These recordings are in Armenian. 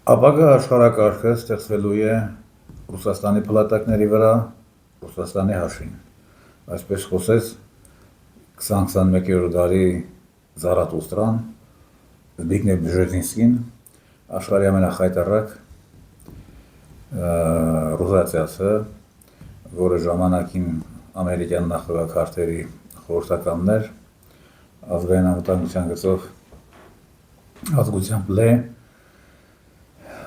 Ապագա աշխարհակարգը ստեղծվելու է Ռուսաստանի փլատակների վրա, Ռուսաստանի հաշվին։ Այսպես խոսեց 20-21-րդ դարի Զարաթուստրան, Զբիգնև Բժեզինսկին, աշխարհի ամենախայտառակ ռուսացիացը, որը ժամանակին ամերիկյան նախագահ Քարտերի խորհրդականն էր, ազգային անվտանգության գծով ազգությամբ լե,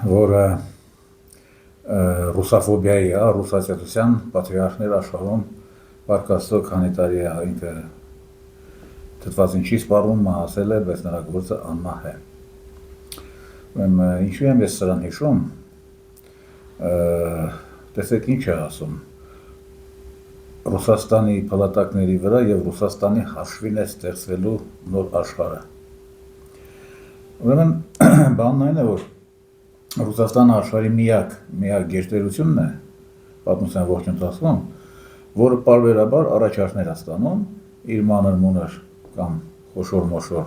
որը ռուսաֆոբիայի, ռուսացիացության պատրիարխներ աշխարհում պարկաստո քանի տարի է ինքը թթվածին չի սպառում, ասել է, բայց նրա գործը անմահ է։ Ինչու եմ ես սրան հիշում, տեսեք ինչ է ասում, Ռուսաստանի փլատակների վրա եւ Ռուսաստանի հաշվին է ստեղծվելու նոր աշխարհը։ Ուրեմն բանն այն է, որ Ռուսաստանը աշխարհի միակ գերտերությունն է պատմության ողջ ընթացքում, որը պարբերաբար առաջարկներ է ստանում իր մանր-մունր կամ խոշոր-մոշոր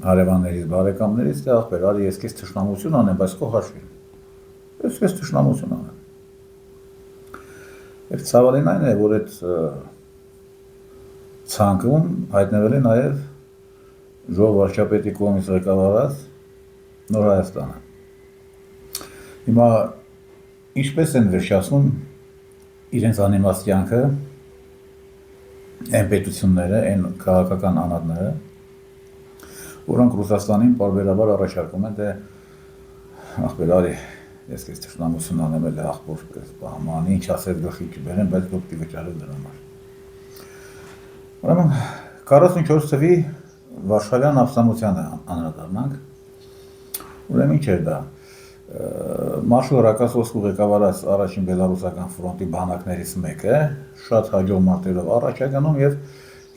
հարևաններից, բարեկամներից, թե ախպեր, արի ես քեզ թշնամություն անեմ, բայց քո հաշվին։ Ես քեզ թշնամություն անեմ։ Եվ ցավալին այն է, որ այդ ցանկում հայտնվել է նաև Ժողով վարչապետի կողմից ղեկավարած Նոր Հայաստանը։ Հիմա ինչպես են վերջացնում իրենց անիմաստ կյանքը այն պետությունները, այն քաղաքական անհատները, որոնք Ռուսաստանին պարբերաբար առաջարկում են, թե ախպեր արի, ես քեզ թշնամություն անեմ, էլ ախպոր բաման, ինչ ասես գլխի չբերեմ, բայց դու պիտի վճարես դրա համար։ Ուրեմն 44 թվի Վարշավյան ապստամբությանը անդրադառնանք։ Ուրեմն ինչ էր դա։ Մարշալ Ռոկասովսկու ղեկավարած առաջին բելարուսական ֆրոնտի բանակներից մեկը շատ հաջող մարտերով առաջ է գնում եւ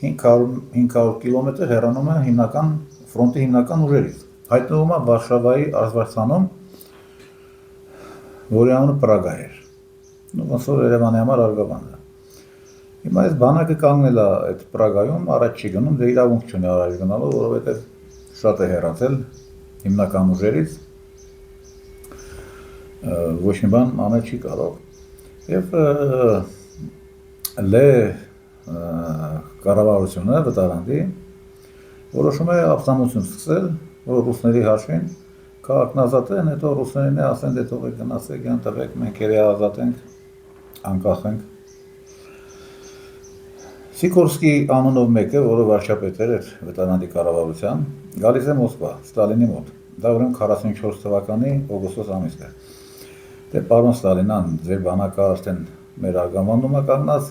500 կիլոմետր հեռանում է հիմնական ֆրոնտի հիմնական ուժերից։ Հայտնվում է Վարշավայի արզվարցանում, որի անունը Պրագա էր։ Ոնց որ Երևանի համար արգավանդ է։ Հիմա այս բանակը կանգնել է այդ Պրագայում, առաջ չի գնում, դե իրավունք չունի առաջ գնալու, որովհետեւ շատ է հեռացել հիմնական ուժերից, ոչ մի բան անել չի կարող։ Եվ լե կառավարությունը վտարանդի որոշում է ապստամբություն սկսել, որ ռուսների հաշվին քաղաքն ազատեն, հետո ռուսերին ասեն, դե թողեք գնացեք, յան տվեք, մենք երբ ազատենք, անկախ ենք։ Սիկորսկի անունով մեկը, որը վարչապետ էր վտարանդի կառավարության, գալիս է Մոսկվա, Ստալինի մոտ։ Դա ուրեմն 44 թվականի օգոստոս ամիսն է։ Դե պարոն Ստալինան, ձեր բանակը արդեն մեր արգավանդում է կանգնած,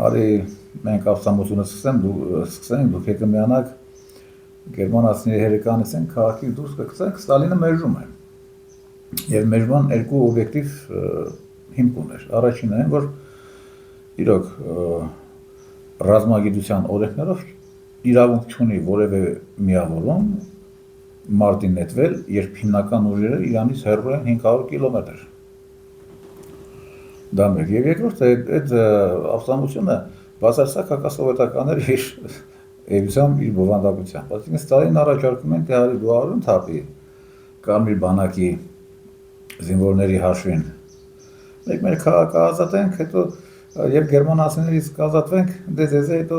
արի մենք ապստամբությունը սկսենք, դուք եկեք միանաք, գերմանացիների հերեկանեցենք, քաղաքից դուրս կգցենք, Ստալինը մերժում է։ Եվ մերժման երկու օբյեկտիվ հիմք ուներ։ Առաջինը այն, որ իրոք ռազմագիտության օրենքներով իրավունք չունի որևէ միավորում մարտին նետվել, երբ հիմնական ուժերը Իրանից հեռու են 500 կիլոմետր։ Դա մեկ։ Եվ երկրորդը այդ ապստամբությունը բացարձակ հակասովետական էր իր էությամբ, իր բովանդակությամբ։ Այսինքն Ստալինն առաջարկում են, թե արի դու արուն թափի Կարմիր բանակի զինվորների հաշվին։ Մենք մեր քաղաքը ազատենք, հետո երբ գերմանացիներից կազատվենք, դե ձեզ հետո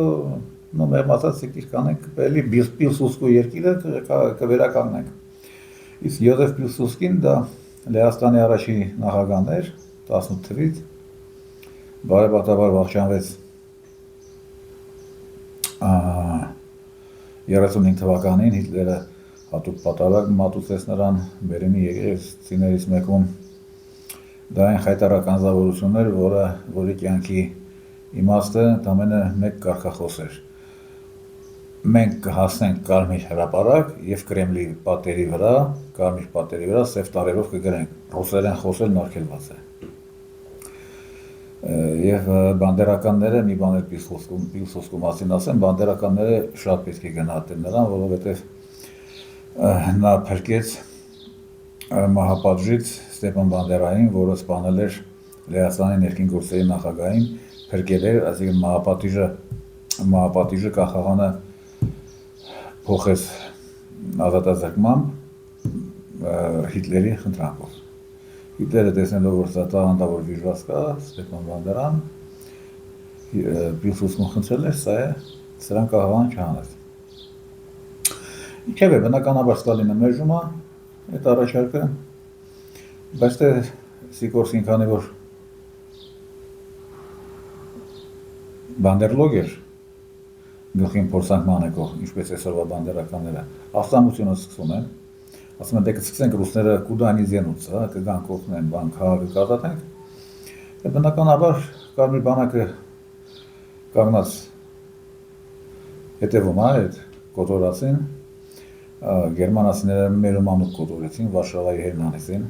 մեր մասացիկիր կանենք, էլի Պիլսուդսկու երկիրը կվերականգնենք։ Իսկ Յոզեֆ Պիլսուդսկին դա Լեհաստանի առաջին նախագահն էր 18 թվից, բարեբախտաբար վախճանվեց 35 թվականին Հիտլերը հատուկ պատարագ մատուցեց նրան Բերեմի եկեղեցիներից մեկում։ Դա այն խայտառակ անձնավորություն էր, որի կյանքի իմաստը ընդամենը մեկ կարգախոս էր։ Մենք կհասնենք Կարմիր հրապարակ եւ Կրեմլի պատերի վրա, Կարմիր պատերի վրա սև տարերով կգրենք։ Ռուսերեն խոսելն արգելված է։ Եվ բանդերականները մի բան էլ Պիլսուդսկու մասին ասեմ, բանդերականները շատ պետք է գնահատեն նրան, որովհետեւ նա փրկեց մահապատժից Ստեփան Բանդերային, որը սպանել էր Լեհաստանի ներքին գործերի նախագահին, փրկել էր, այսինքն մահապատիժը Կախաղանը փոխեց ազատազրկմամբ, Հիտլերի խնդրանքով։ Հիտլերը տեսնելով, որ սա տաղանդավոր վիժված կա, Ստեփան Բանդերան Պիլսուդսկուն խնդրել էր, սրանք ահավան չհանեց։ Ինչևէ, բնականաբար Ստալինը մերժում է այդ առաջարկը, բայց թե Սիկորսկին քանի որ բանդերլոգ էր, գլխին փորձանք մանեկող, ինչպես այսօրվա բանդերականները, ավտամությունը սկսում են, ասում են, դե կսկսենք ռուսները կուդանի զենուց, կգան կողմեն, բան քաղաքը կազատենք, բնականաբար Կարմիր բանակը կանգնած հետևում այդ կոտորածին, գերմանացիները մերումանուկ կոտորեցին, Վարշավայի հերնանեցին,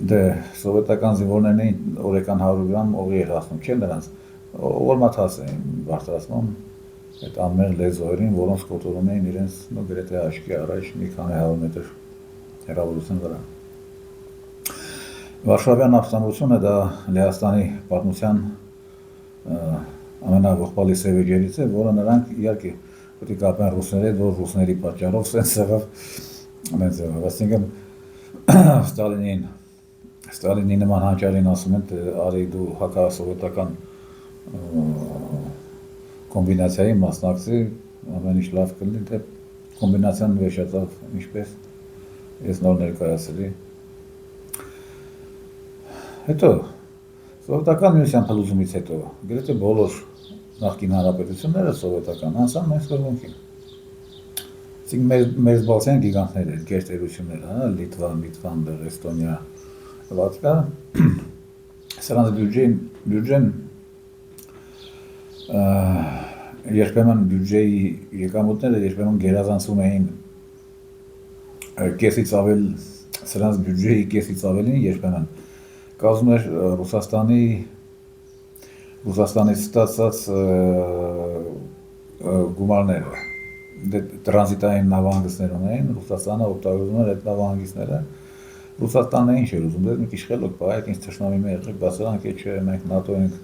դե սովետական զինվորներն էին օրական 100 գրամ օղի էր հասնում, չէ նրանց, օրմաթաս էին բարձրացնում այդ անմեղ լեզուերին, որոնց կոտորում էին իրենց գրեթե աչքի առաջ մի քանի 100 մետր հեռավորության վրա։ Վարշավյան ապստամբությունը դա Լեհաստանի պատմության ամենաողբալի սևեջերից է, որը նրանք իհարկե պետք է կապեն ռուսների հետ, որ ռուսների պատճառով սենց եղավ, այսինքն Ստալինի նման հանճարին ասում են, արի դու հակասովետական կոմբինացիայի մասնակցի, ամեն ինչ լավ կլինի, դե կոմբինացիան վերջացավ ինչպես ես նոր ներկայացրի։ Հետո սովետական միության փլուզումից հետո գրեթե բոլոր նախկին հանրապետությունները սովետական անցան մեծ կողմունքին։ Մեր զբաղցյան գիգանտներ էր, գերտերությունները, Լիտվան, Էստոնիա, Լատվիա, սրանց բյուջեն երբեմն բյուջեի եկամուտները երբեմն գերազանցում էին կեսից ավել, սրանց բյուջեի կեսից ավելին երբեմն կազմում էր Ռուսաստանից ստացած գումարները, տրանզիտային նավահանգիստներ ունեին, Ռուսաստանը օգտագործում էր այդ նավահանգիստները, Ռուսաստանն ինչ էր ուզում, մի քիչ խելոք պահ, այդ ինչ թշնամի մեր եղեք, բացրանք է չէ, մենք ՆԱՏՕ ենք,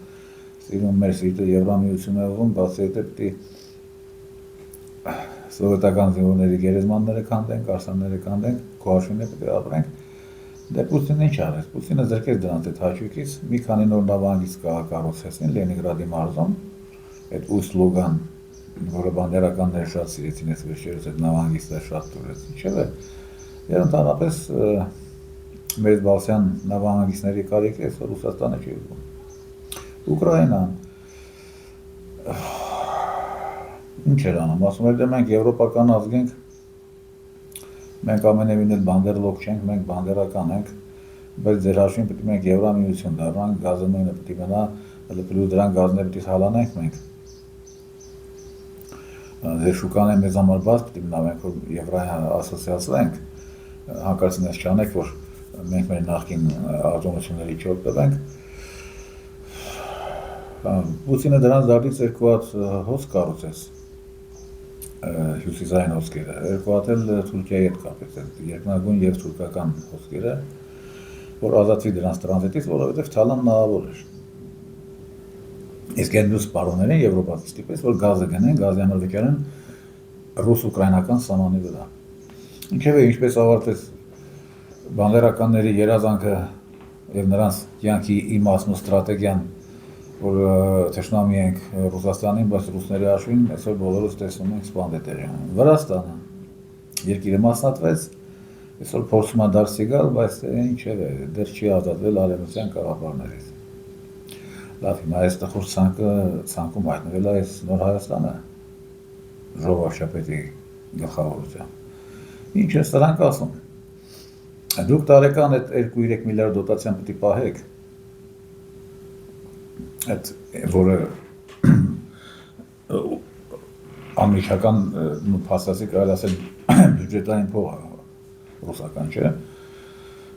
սիրում մեր սիրտը Եվրամիություն է ուղում, բացի այդ պետք է սովետական զինվորների գերեզմանները քանդենք, արսանները քանդենք, քոհաշինը պետք է ապրենք, դե Պուտինն ինչ արեց, Պուտինը զրկեց դրանց այդ հաճույքից, մի քանի նոր նավահանգիստ կառուցեցին Լենինգրադի մարզում, այդ Ուсть-Լուգան, որը բանդերականները շատ սիրեցին, այս վերջերս այդ նավահանգիստը շատ տուրեց, ինչևէ, եւ ընդհանրապես մեր բալսյան նավահանգիստների կարիքը այսօր Ռուսաստանը չի ուզում։ Ուկրաինան ինչ էր անում, ասում էր, դե մենք եվրոպական ազգ ենք, մենք ամենևին էլ բանդերլոկ չենք, մենք բանդերական ենք, բայց ձեր հաշվին պետք է մենք Եվրամիություն դառնանք, գազը պետք է մնա, պլյուս դրան գազները պետք է հալանենք մենք։ Ձեր շուկան է մեզ համար բաց, պետք է մնա մենք որ Եվրոպայական ասոցիացվենք, հանկարծ ինձ չանեք, որ մենք մեր նախկին արտոնությունների չօգտվենք։ Պուտինը դրանց դարձից երկու հատ հոց կառուցեց, հյուսիսային հոսքերը, երկու հատ էլ Թուրքիայի հետ կապեց, երկնագույն և թուրքական հոսքերը, որ ազատվի դրանց տրանզիտից, որովհետև Թալան նավավոր էր։ Իսկ այդ մյուս պարոններին եվրոպացի ստիպեց, որ գազը գնեն, գազի համար վճարեն ռուս-ուկրաինական սահմանի վրա։ Ինչևէ, ինչպես ավարտվեց բանդերականների երազանքը և նրանց կյանքի իմաստն ու ստրատեգիան, որ թշնամի ենք Ռուսաստանին, բայց ռուսների հաշվին այսօր բոլորս տեսնում ենք սպան է տեղի ունենում։ Վրաստանը երկիրը մասնատվեց, այսօր փորձում է դարձի գալ, բայց ինչևէ, դեռ չի ազատվել արևմտյան կաղապարներից։ Լավ, հիմա այս տխուր ցանկում հայտնվել է այս նոր Հայաստանը, ժողովրդապետի գլխավորությամբ։ Ինչ է սրանք ասում։ Դուք տարեկան այդ 2-3 միլիարդ դոտացիան պետք է պահեք, այդ որը անմիջական փաստացի կարելի ասել բյուջետային փող ռուսական չէ,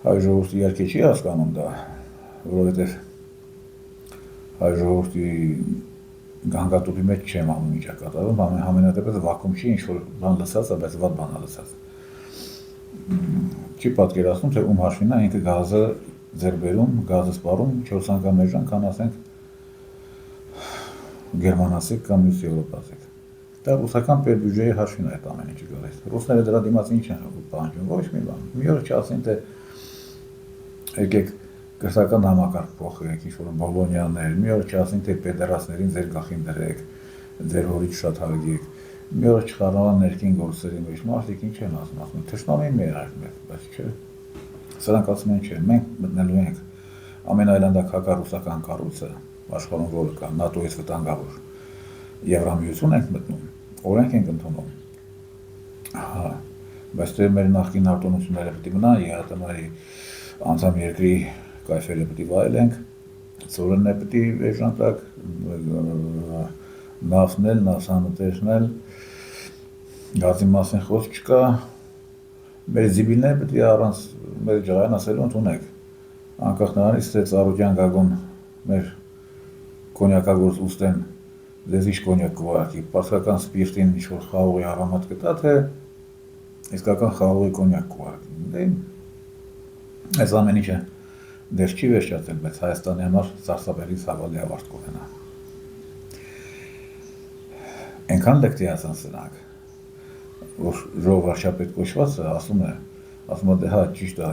հայ ժողովուրդը իհարկե չի հասկանում դա, որովհետև հայ ժողովրդի գանգատուփի մեջ չեմ անում ինչ է կատարվում, համենայնպես վակում չի ինչ-որ բան լսած, բայց վատ բան է լսած։ Չի պատկերացնում, թե ում հաշվին է ինքը գազը ձեռք բերում, գազը սպառում 4 անգամ մեծ, քան ասենք գերմանացիք կամ մյուս եվրոպացիք։ Դա ռուսական պետբյուջեի հաշվին է այդ ամեն ինչը գալիս։ Ռուսները դրա դիմաց ինչ են պահանջում, ոչ մի բան։ Մի օր չասին թե եկեք կրթական համակարգ փոխեք, ինչ-որ Բոլոնիաներ, մի օր չասին թե պեդերաստներին ձեր գլխին դրեք, ձեր հորից շատ հարգեք, մի օր չխառնան ներքին գործերի մեջ, մարդիկ ինչ են ասում, թշնամի մեր արդ, բայց չէ։ Սրանք ասում են չէ, մենք մտնելու ենք ամենայլանդակահակառուսական կառույցը, աշխարհում որը կա, ՆԱՏՕ-ից վտանգավոր, Եվրամիություն ենք մտնում, օրենք ենք ընդունում։ Հա, բայց դե մեր նախկին արտոնությունները պետք է մնան, ԵԱՏՄ-ի անդամ երկրի կայֆերը պետք է վայելենք, ծորենն է պետք է էժանտակ, նավթն էլ, նավթանուտերն էլ, գազի մասին խոսք չկա, մեր զիբիլները պետք է առանց մեր ջղային ասելու ընդունեք, անկախ նրանից, թե Ծառուկյան Գագոն մեր կոնյակագործ ուստեն լեզիշ կոնյակ կվարկի, պարսկական սպիրտին ինչ-որ խաղողի առամատ կտա, թե իսկական խաղողի կոնյակ կվարկի։ Այս ամեն ինչը դեռ չի վերջացել, բայց Հայաստանի համար սարսափելի ցավալի ավարտ կունենա։ Այնքան լեկտիացան սրանք, որ ժողով վարչապետ կոչվածը ասում է դե հա ճիշտ է,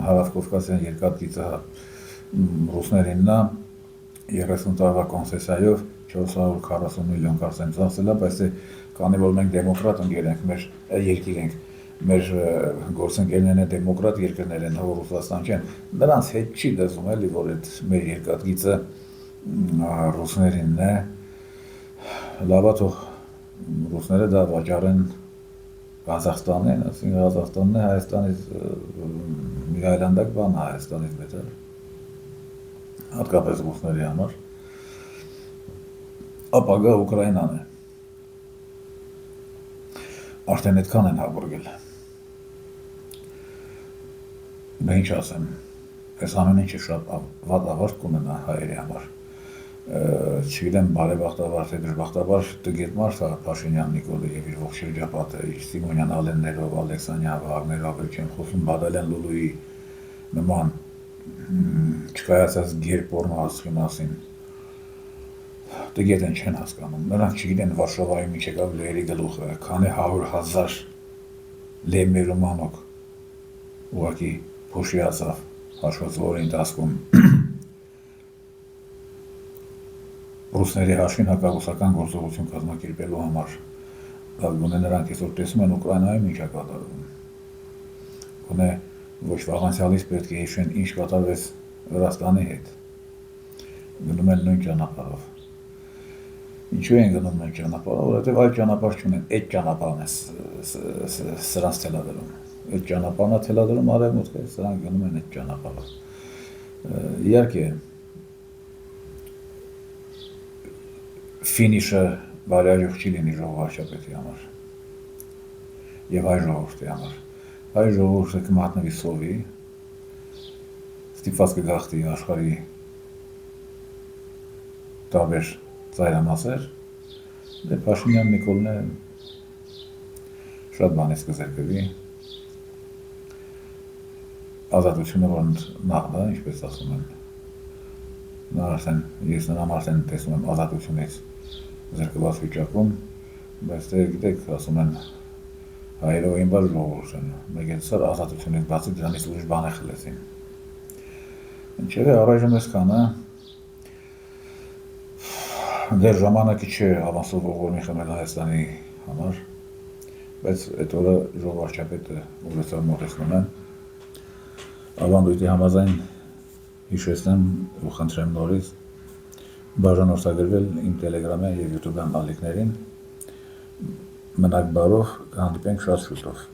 Հարավ-Կովկասյան երկաթգիծը ռուսներինն է 30 տարվա կոնցեսիայով 440 միլիոն կարծեմ ծախսել է, բայց քանի որ մենք դեմոկրատ ընկեր ենք, մեր երկիր ենք, մեր գործընկերներն են դեմոկրատ երկրներ են, որ Ռուսաստան չեն, նրանց հետ չի դզում էլի, որ այդ մեր երկաթգիծը ռուսներինն է, լավա թող ռուսները դա վաճառեն Ղազախստանին, ասենք Ղազախստանն է Հայաստանից մի այլանդակ բան է Հայաստանից մեծը, հատկապես ռուսների համար, ապագա Ուկրաինան է, արդեն այդքան են հաբուրգել, դա ինչ ասեմ, այս ամեն ինչը շատ վատ ավարտ կունենա հայերի համար, չգիտեմ բարեբախտաբար թե դժբախտաբար տգետ մարդ է Փաշինյան Նիկոլը եւ իր ողջ շրջապատը, Սիմոնյան Ալեններով, Ալեքսանյան Վաղներով, չեմ խոսում Բադալյան Լուլուի նման չկայացած գերպորմա ասխի մասին, տգետ են չեն հասկանում, նրանք չգիտեն Վարշավայում ինչ եկավ լեերի գլուխը, քանի 100,000 լեմերու մանոկ ուղղակի փոշիացավ հաշվոցվորի ընթացքում ռուսների հաշվին հակառուսական գործողություն կազմակերպելու համար, գոնե նրանք այսօր տեսում են Ուկրաինայում ինչ է կատարվում, գոնե ոչ վաղանցյալից պետք է հիշեն ինչ կատարվեց Վրաստանի հետ, գնում են նույն ճանապարհով, ինչու են գնում նույն ճանապարհով, որովհետև այլ ճանապարհ չունեն, այդ ճանապարհն է սրանց թելադրում, այդ ճանապարհն է թելադրում արևմուտքը, սրանք գնում են այդ ճանապարհով, իհարկե ֆինիշը բարեհաջող չի լինի ժողովրդի վարչապետի համար եւ հայ ժողովրդի համար։ Հայ ժողովուրդը կմատնվի սովի, ստիպված կգաղթի աշխարհի տարբեր ծայրամասեր, դե Փաշինյան Նիկոլն է շատ բանից կզրկվի, ազատությունը որ նախ դա, ինչպես ասում են, ես նրան արդեն տեսնում եմ ազատությունից զրկված վիճակում, բայց դե գիտեք, ասում են հայերով ինվար ժողովուրդ են, մեկ էլ սար ազատությունից բացի դրանից ուրիշ բան է խլեցին։ Ինչևէ առայժմ այսքան է, դեռ ժամանակի չէ ավանսով ողորմի խմել Հայաստանի համար, բայց այդ օրը ժողով վարչապետը ուղղեցավ մոտեցնում են, ավանդույթի համաձայն հիշեցնեմ ու խնդրեմ նորից բաժանորդագրվել իմ տելեգրամյան և յուտուբյան ալիքներին, մնաք բարով, կհանդիպենք շատ շուտով։